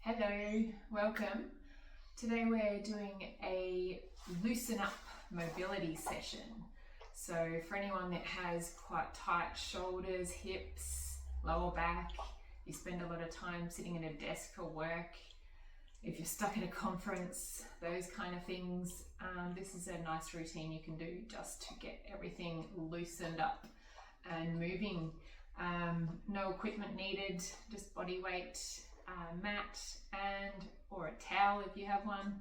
Hello, welcome. Today we're doing a loosen up mobility session. So for anyone that has quite tight shoulders, hips, lower back, you spend a lot of time sitting at a desk for work, if you're stuck at a conference, those kind of things, this is a nice routine you can do just to get everything loosened up and moving. No equipment needed, just body weight, mat and or a towel if you have one,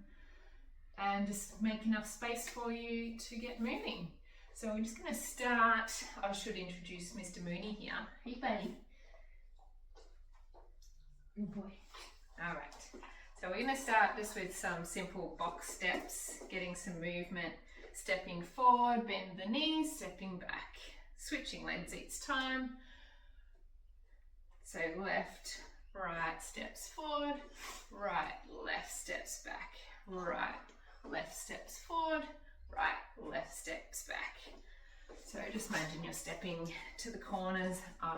and just make enough space for you to get moving. So we're just going to start. I should introduce Mr. Moonie here. Hey buddy. Good boy. All right, so we're going to start just with some simple box steps, getting some movement, stepping forward, bend the knees, stepping back, switching legs each time. So left, right steps forward, right, left steps back, right, left steps forward, right, left steps back. So just imagine you're stepping to the corners of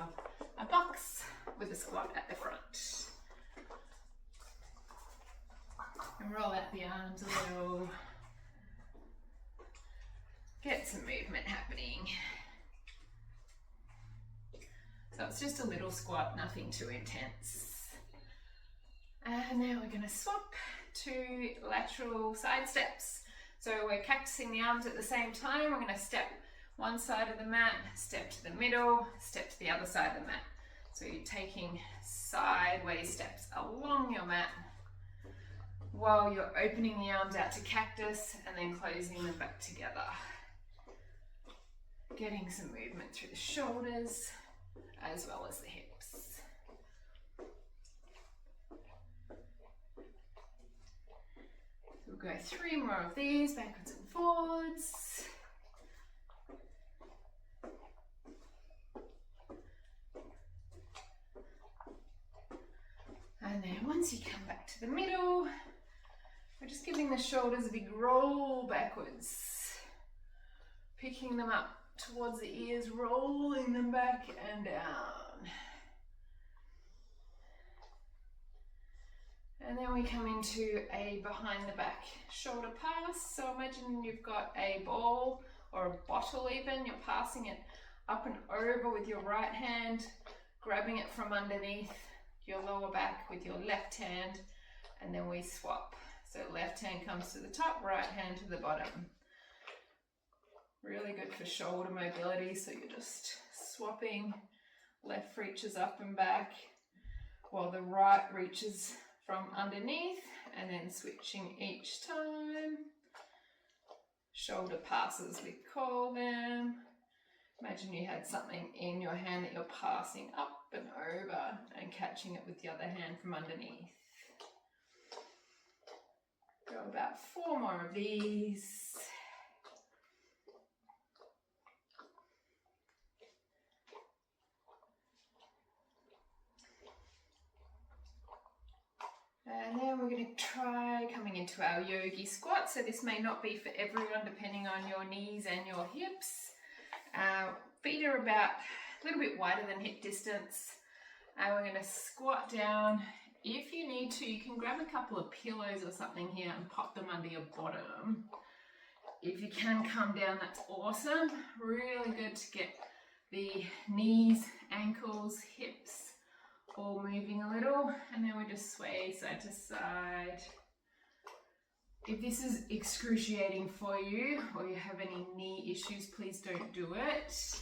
a box with a squat at the front. And roll out the arms a little. Get some movement happening. So it's just a little squat, nothing too intense. And now we're going to swap to lateral side steps. So we're cactusing the arms at the same time. We're going to step one side of the mat, step to the middle, step to the other side of the mat. So you're taking sideways steps along your mat while you're opening the arms out to cactus and then closing them back together. Getting some movement through the shoulders as well as the hips. We'll go 3 more of these, backwards and forwards. And then once you come back to the middle, we're just giving the shoulders a big roll backwards, picking them up towards the ears, rolling them back and down. And then we come into a behind the back shoulder pass. So imagine you've got a ball or a bottle even, you're passing it up and over with your right hand, grabbing it from underneath your lower back with your left hand, and then we swap. So left hand comes to the top, right hand to the bottom. Really good for shoulder mobility, so you're just swapping, left reaches up and back while the right reaches from underneath, and then switching each time. Shoulder passes, we call them. Imagine you had something in your hand that you're passing up and over and catching it with the other hand from underneath. Go about 4 more of these. And then we're going to try coming into our yogi squat. So this may not be for everyone depending on your knees and your hips. Feet are about a little bit wider than hip distance. And we're going to squat down. If you need to, you can grab a couple of pillows or something here and pop them under your bottom. If you can come down, that's awesome. Really good to get the knees, ankles, hips all moving a little, and then we just sway side to side. If this is excruciating for you or you have any knee issues, please don't do it.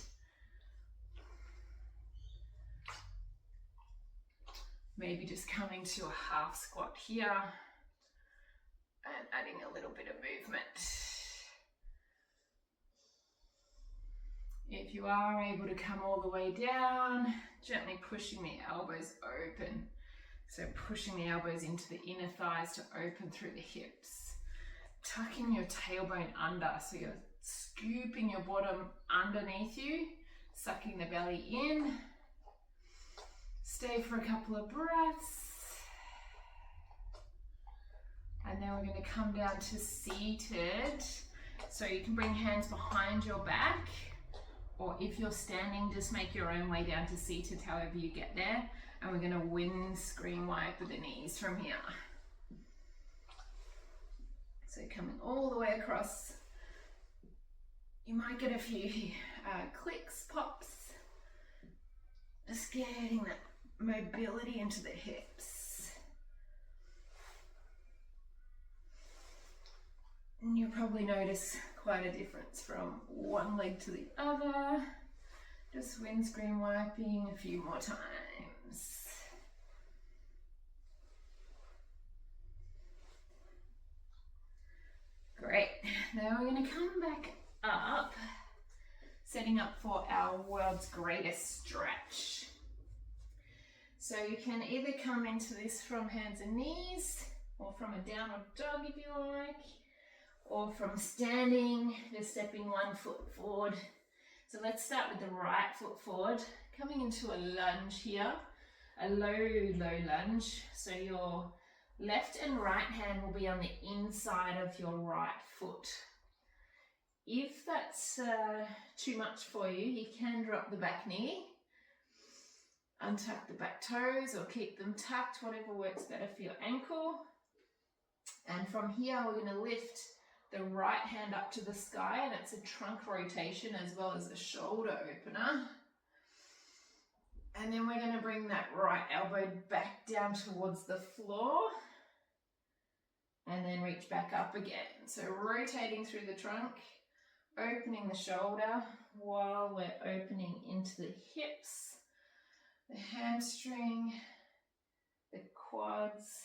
Maybe just coming to a half squat here and adding a little bit of movement. If you are able to come all the way down, gently pushing the elbows open. So pushing the elbows into the inner thighs to open through the hips. Tucking your tailbone under, so you're scooping your bottom underneath you, sucking the belly in. Stay for a couple of breaths. And then we're going to come down to seated. So you can bring hands behind your back, or if you're standing, just make your own way down to seated however you get there. And we're going to windscreen wipe with the knees from here. So coming all the way across. You might get a few clicks, pops. Just getting that mobility into the hips. And you'll probably notice quite a difference from one leg to the other. Just windscreen wiping a few more times. Great. Now we're going to come back up, setting up for our world's greatest stretch. So you can either come into this from hands and knees, or from a downward dog if you like, or from standing, just stepping one foot forward. So let's start with the right foot forward, coming into a lunge here, a low lunge. So your left and right hand will be on the inside of your right foot. If that's too much for you, you can drop the back knee, untuck the back toes or keep them tucked, whatever works better for your ankle. And from here, we're going to lift the right hand up to the sky, and it's a trunk rotation as well as a shoulder opener. And then we're going to bring that right elbow back down towards the floor and then reach back up again. So rotating through the trunk, opening the shoulder while we're opening into the hips, the hamstring, the quads.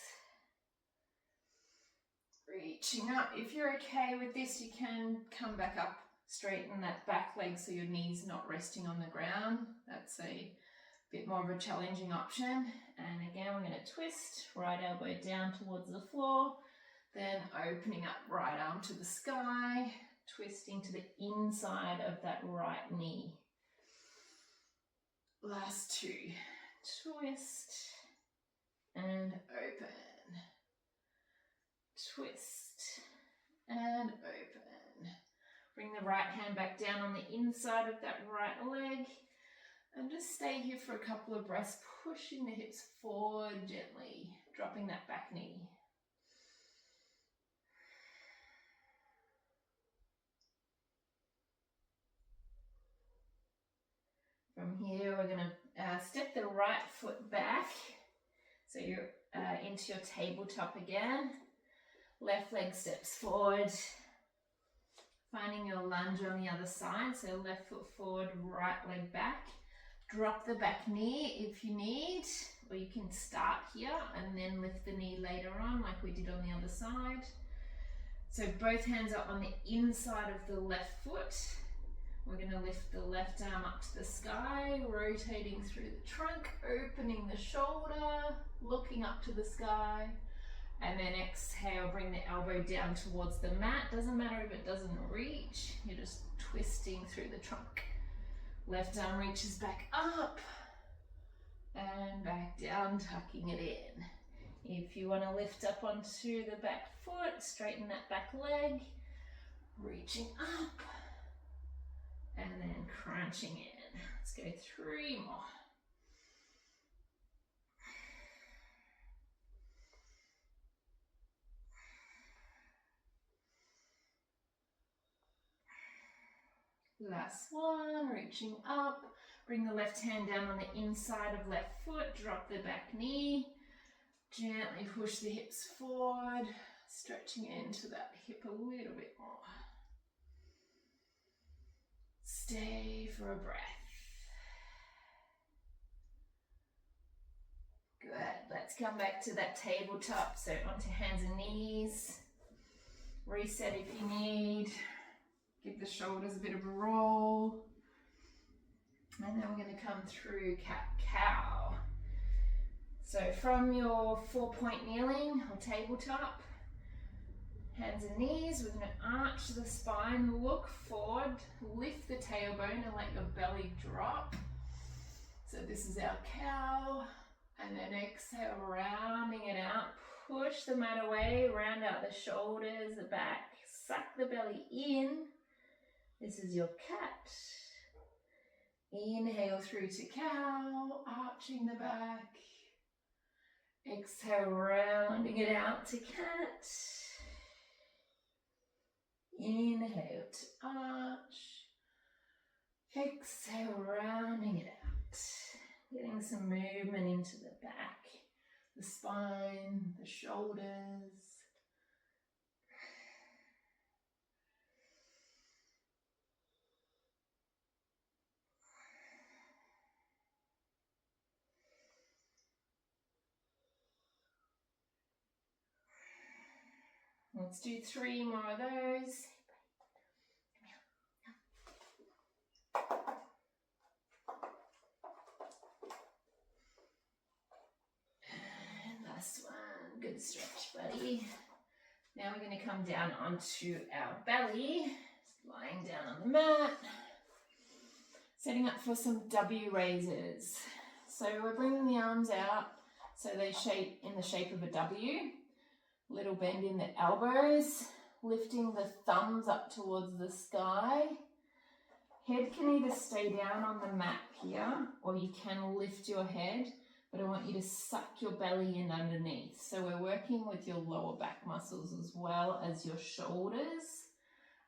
Reaching up. If you're okay with this, you can come back up, straighten that back leg so your knee's not resting on the ground. That's a bit more of a challenging option. And again, we're going to twist, right elbow down towards the floor, then opening up right arm to the sky, twisting to the inside of that right knee. Last two. Twist and open. Twist and open. Bring the right hand back down on the inside of that right leg and just stay here for a couple of breaths, pushing the hips forward gently, dropping that back knee. From here, we're going to step the right foot back. So you're into your tabletop again. Left leg steps forward. Finding your lunge on the other side. So left foot forward, right leg back. Drop the back knee if you need, or you can start here and then lift the knee later on like we did on the other side. So both hands are on the inside of the left foot. We're going to lift the left arm up to the sky, rotating through the trunk, opening the shoulder, looking up to the sky, and then exhale, bring the elbow down towards the mat. Doesn't matter if it doesn't reach, you're just twisting through the trunk. Left arm reaches back up and back down, tucking it in. If you want to lift up onto the back foot, straighten that back leg, reaching up, and then crunching in. Let's go 3 more. Last one, reaching up. Bring the left hand down on the inside of left foot, drop the back knee. Gently push the hips forward, stretching into that hip a little bit more. Stay for a breath. Good. Let's come back to that tabletop. So onto hands and knees. Reset if you need. Give the shoulders a bit of a roll. And then we're going to come through cat-cow. So from your 4-point kneeling or tabletop, hands and knees, we're going to arch the spine, look forward, lift the tailbone and let your belly drop. So this is our cow. And then exhale, rounding it out. Push the mat away, round out the shoulders, the back, suck the belly in. This is your cat. Inhale through to cow, arching the back. Exhale, rounding it out to cat. Inhale to arch. Exhale, rounding it out. Getting some movement into the back, the spine, the shoulders. Let's do 3 more of those. And last one. Good stretch, buddy. Now we're going to come down onto our belly, lying down on the mat, setting up for some W raises. So we're bringing the arms out so they shape in the shape of a W. Little bend in the elbows, lifting the thumbs up towards the sky. Head can either stay down on the mat here, or you can lift your head, but I want you to suck your belly in underneath. So we're working with your lower back muscles as well as your shoulders.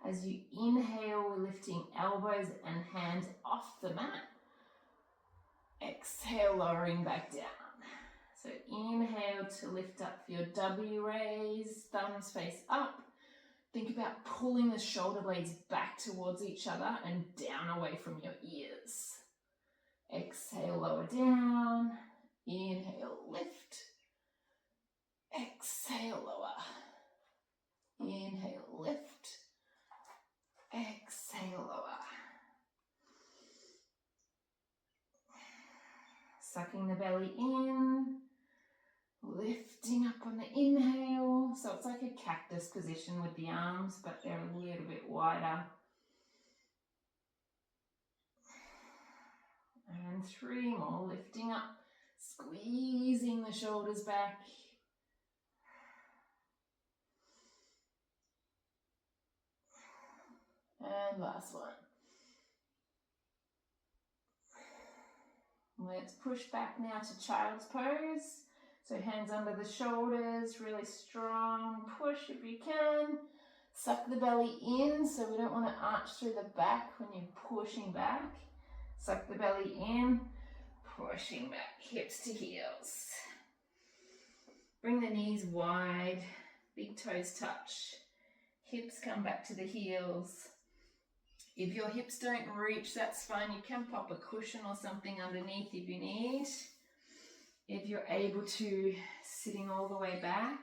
As you inhale, we're lifting elbows and hands off the mat. Exhale, lowering back down. So inhale to lift up for your W raise, thumbs face up. Think about pulling the shoulder blades back towards each other and down away from your ears. Exhale, lower down. Inhale, lift. Exhale, lower. Inhale, lift. Exhale, lower. Sucking the belly in. Lifting up on the inhale. So it's like a cactus position with the arms, but they're a little bit wider. And 3 more. Lifting up. Squeezing the shoulders back. And last one. Let's push back now to child's pose. So hands under the shoulders, really strong. Push if you can. Suck the belly in, so we don't want to arch through the back when you're pushing back. Suck the belly in, pushing back, hips to heels. Bring the knees wide, big toes touch. Hips come back to the heels. If your hips don't reach, that's fine. You can pop a cushion or something underneath if you need. If you're able to, sitting all the way back.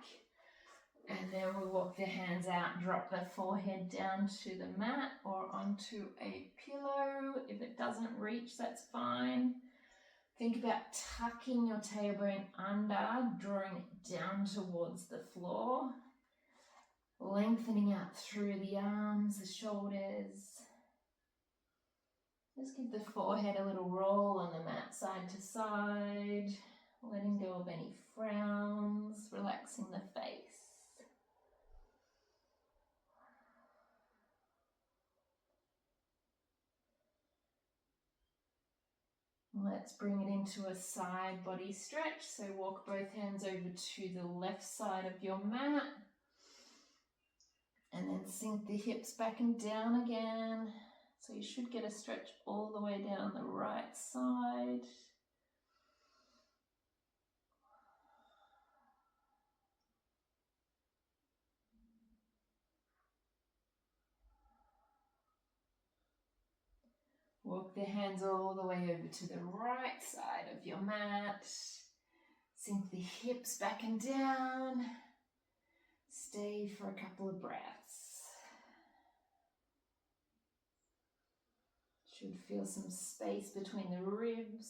And then we'll walk the hands out, drop the forehead down to the mat or onto a pillow. If it doesn't reach, that's fine. Think about tucking your tailbone under, drawing it down towards the floor. Lengthening out through the arms, the shoulders. Just give the forehead a little roll on the mat side to side. Letting go of any frowns, relaxing the face. Let's bring it into a side body stretch. So walk both hands over to the left side of your mat. And then sink the hips back and down again. So you should get a stretch all the way down the right side. Walk the hands all the way over to the right side of your mat. Sink the hips back and down. Stay for a couple of breaths. Should feel some space between the ribs.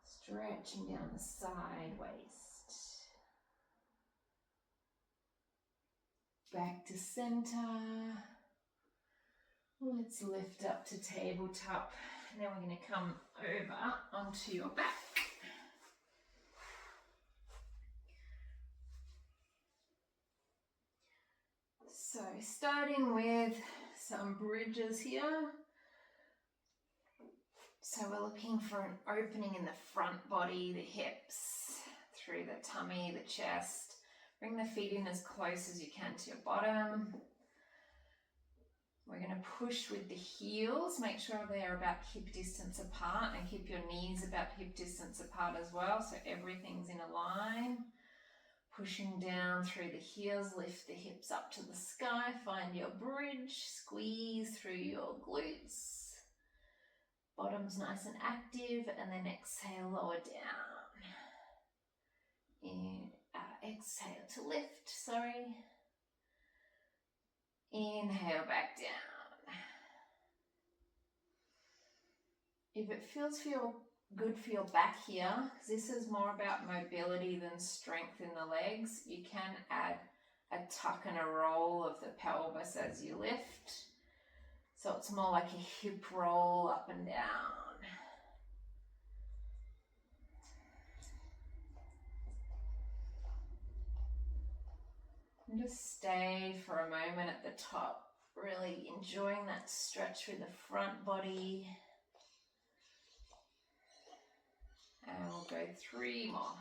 Stretching down the side waist. Back to center. Let's lift up to tabletop. And then we're going to come over onto your back. So starting with some bridges here. So we're looking for an opening in the front body, the hips, through the tummy, the chest. Bring the feet in as close as you can to your bottom. We're going to push with the heels. Make sure they are about hip distance apart, and keep your knees about hip distance apart as well, so everything's in a line. Pushing down through the heels, lift the hips up to the sky, find your bridge, squeeze through your glutes. Bottom's nice and active, and then exhale, lower down. Exhale to lift, sorry. Inhale back down. If it feels good for your back here, because this is more about mobility than strength in the legs, you can add a tuck and a roll of the pelvis as you lift. So it's more like a hip roll up and down. And just stay for a moment at the top, really enjoying that stretch through the front body. And we'll go 3 more.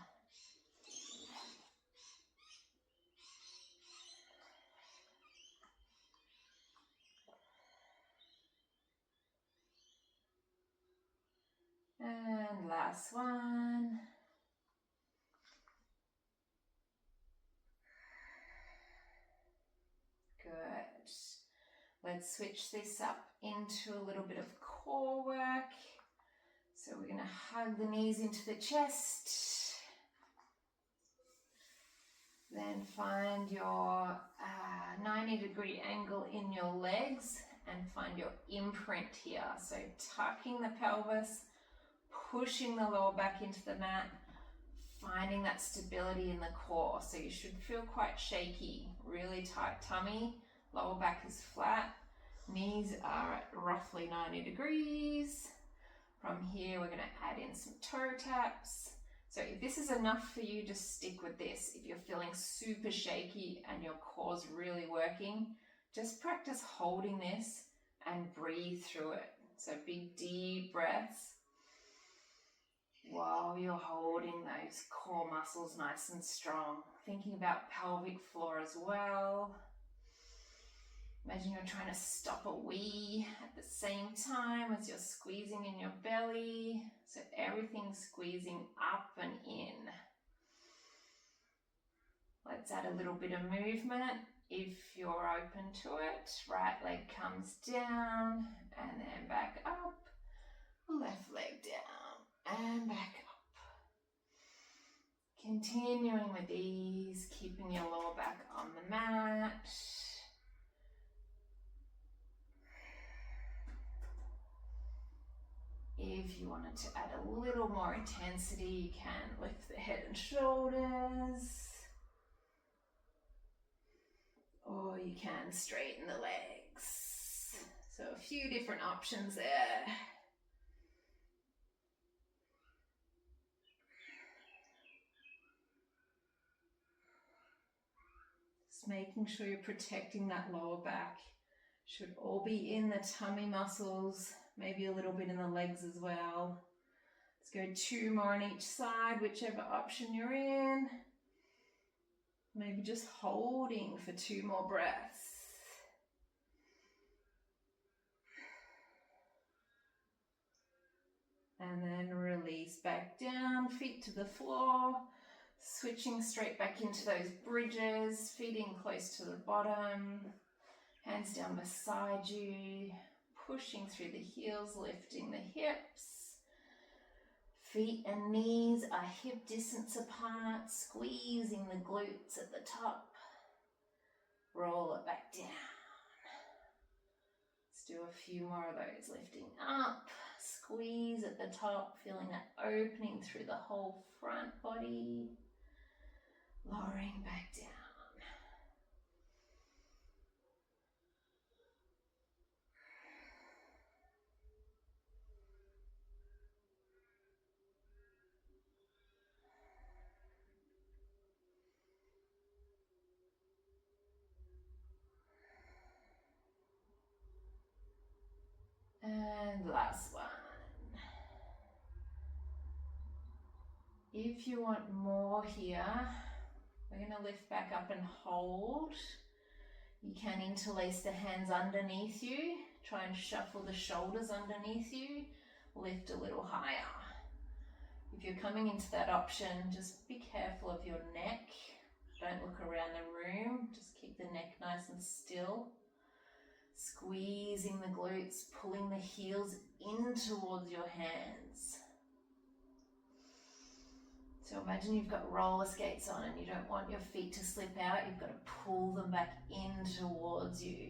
And last one. Good. Let's switch this up into a little bit of core work. So we're going to hug the knees into the chest. Then find your 90-degree angle in your legs and find your imprint here. So tucking the pelvis, pushing the lower back into the mat, finding that stability in the core. So you should feel quite shaky, really tight tummy, lower back is flat, knees are at roughly 90 degrees. From here, we're going to add in some toe taps. So if this is enough for you, just stick with this. If you're feeling super shaky and your core's really working, just practice holding this and breathe through it. So big deep breaths while you're holding those core muscles nice and strong. Thinking about pelvic floor as well. Imagine you're trying to stop a wee at the same time as you're squeezing in your belly. So everything's squeezing up and in. Let's add a little bit of movement if you're open to it. Right leg comes down and then back up. Left leg down and back up. Continuing with ease, keeping your lower back on the mat. If you wanted to add a little more intensity, you can lift the head and shoulders. Or you can straighten the legs. So a few different options there. Just making sure you're protecting that lower back. Should all be in the tummy muscles, maybe a little bit in the legs as well. Let's go 2 more on each side, whichever option you're in. Maybe just holding for 2 more breaths. And then release back down, feet to the floor. Switching straight back into those bridges, feet in close to the bottom. Hands down beside you, pushing through the heels, lifting the hips. Feet and knees are hip distance apart, squeezing the glutes at the top. Roll it back down. Let's do a few more of those, lifting up, squeeze at the top, feeling that opening through the whole front body. Lowering back down. And last one. If you want more here, we're going to lift back up and hold. You can interlace the hands underneath you. Try and shuffle the shoulders underneath you. Lift a little higher. If you're coming into that option, just be careful of your neck. Don't look around the room. Just keep the neck nice and still. Squeezing the glutes, pulling the heels in towards your hands. So imagine you've got roller skates on and you don't want your feet to slip out. You've got to pull them back in towards you.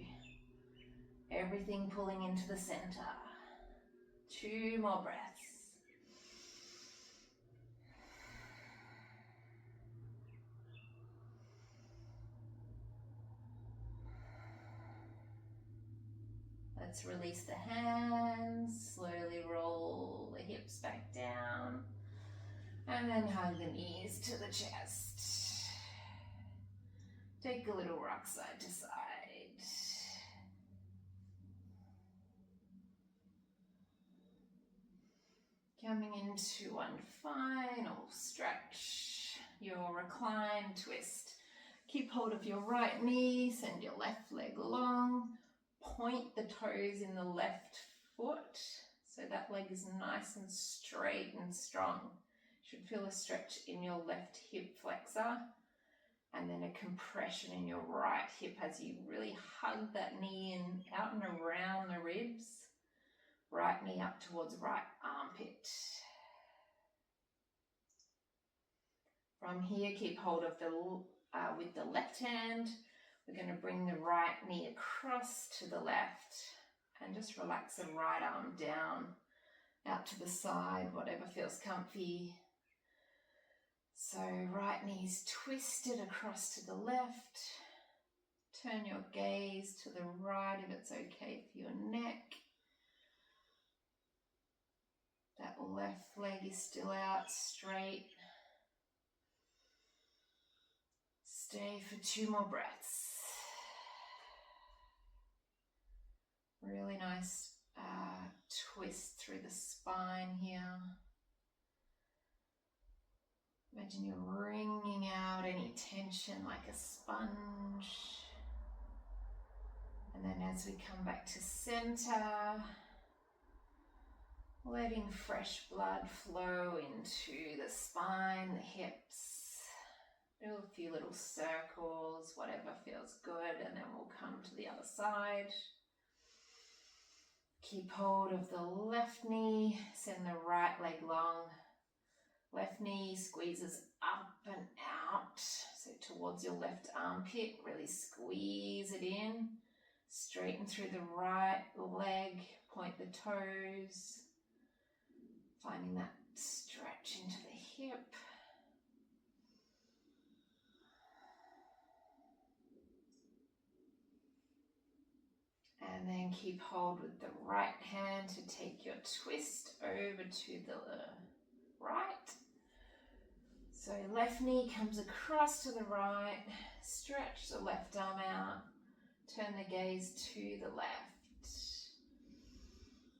Everything pulling into the center. 2 more breaths. Let's release the hands, slowly roll the hips back down, and then hug the knees to the chest. Take a little rock side to side. Coming into one final stretch, your recline twist. Keep hold of your right knee, send your left leg long. Point the toes in the left foot so that leg is nice and straight and strong. You should feel a stretch in your left hip flexor and then a compression in your right hip as you really hug that knee in, out and around the ribs. Right knee up towards right armpit. From here, keep hold of with the left hand. We're going to bring the right knee across to the left and just relax the right arm down, out to the side, whatever feels comfy. So right knee's twisted across to the left. Turn your gaze to the right if it's okay for your neck. That left leg is still out straight. Stay for 2 more breaths. Really nice twist through the spine here. Imagine you're wringing out any tension like a sponge. And then as we come back to center, letting fresh blood flow into the spine, the hips. Do a few little circles, whatever feels good, and then we'll come to the other side. Keep hold of the left knee, send the right leg long. Left knee squeezes up and out, so towards your left armpit, really squeeze it in. Straighten through the right leg, point the toes, finding that stretch into the hip. And then keep hold with the right hand to take your twist over to the right. So left knee comes across to the right, stretch the left arm out, turn the gaze to the left.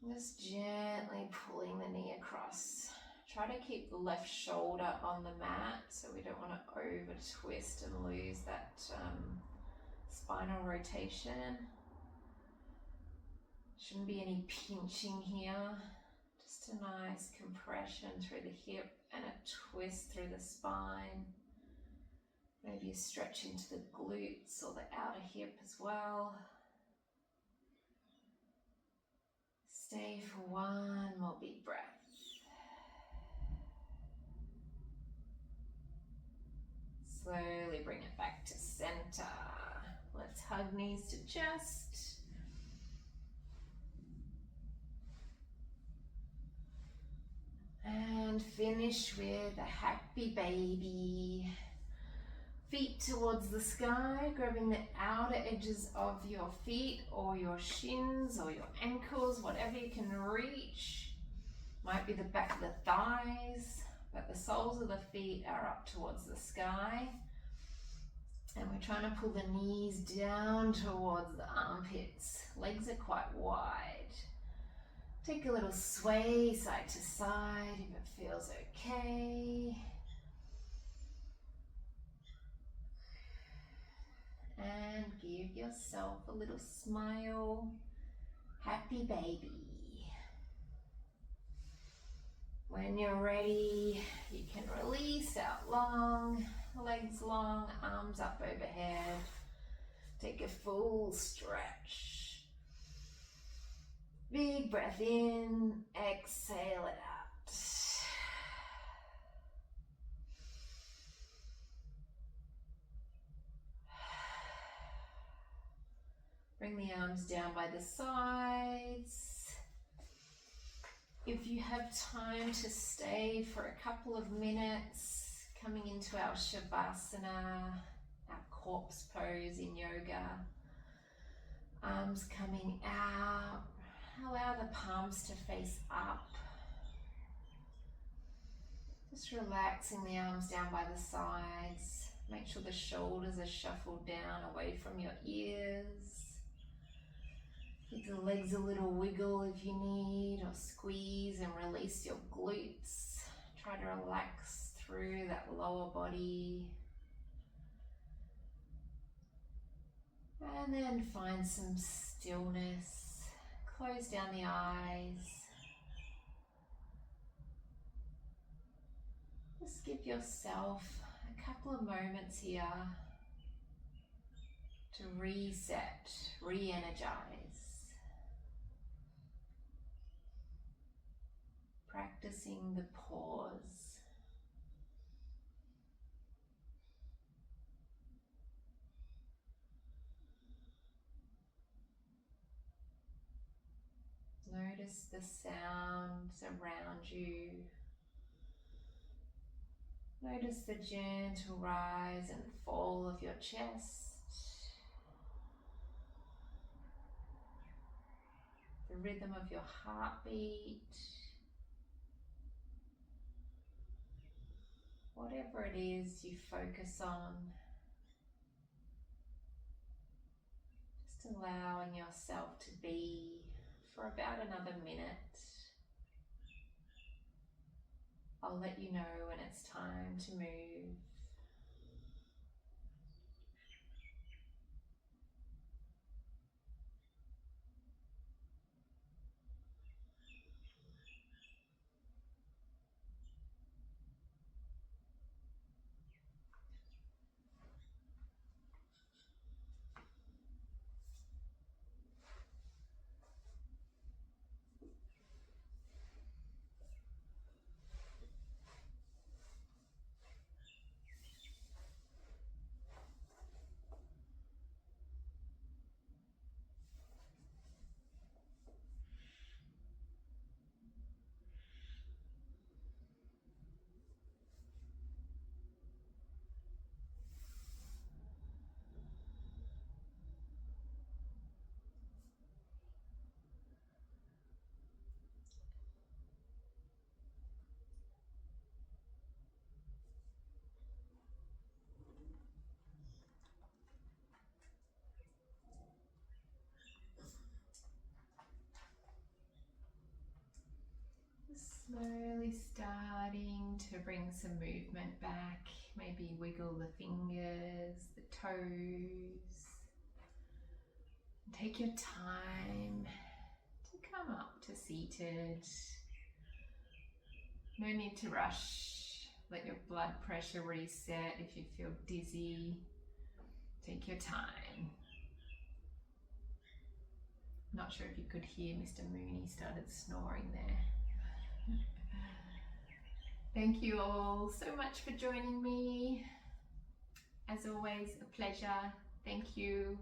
Just gently pulling the knee across. Try to keep the left shoulder on the mat so we don't want to over twist and lose that spinal rotation. Shouldn't be any pinching here. Just a nice compression through the hip and a twist through the spine. Maybe a stretch into the glutes or the outer hip as well. Stay for 1 more big breath. Slowly bring it back to center. Let's hug knees to chest. And finish with a happy baby. Feet towards the sky, grabbing the outer edges of your feet or your shins or your ankles, whatever you can reach. Might be the back of the thighs, but the soles of the feet are up towards the sky. And we're trying to pull the knees down towards the armpits. Legs are quite wide. Take a little sway side to side if it feels okay. And give yourself a little smile. Happy baby. When you're ready, you can release out long, legs long, arms up overhead. Take a full stretch. Big breath in, exhale it out. Bring the arms down by the sides. If you have time to stay for a couple of minutes, coming into our Shavasana, our corpse pose in yoga. Arms coming out. Allow the palms to face up. Just relaxing the arms down by the sides. Make sure the shoulders are shuffled down away from your ears. Give the legs a little wiggle if you need, or squeeze and release your glutes. Try to relax through that lower body. And then find some stillness. Close down the eyes. Just give yourself a couple of moments here to reset, re-energize. Practicing the pause. Notice the sounds around you. Notice the gentle rise and fall of your chest. The rhythm of your heartbeat. Whatever it is you focus on, just allowing yourself to be for about another minute. I'll let you know when it's time to move. Slowly starting to bring some movement back. Maybe wiggle the fingers, the toes. Take your time to come up to seated. No need to rush. Let your blood pressure reset if you feel dizzy. Take your time. Not sure if you could hear Mr. Moonie started snoring there. Thank you all so much for joining me. As always, a pleasure. Thank you.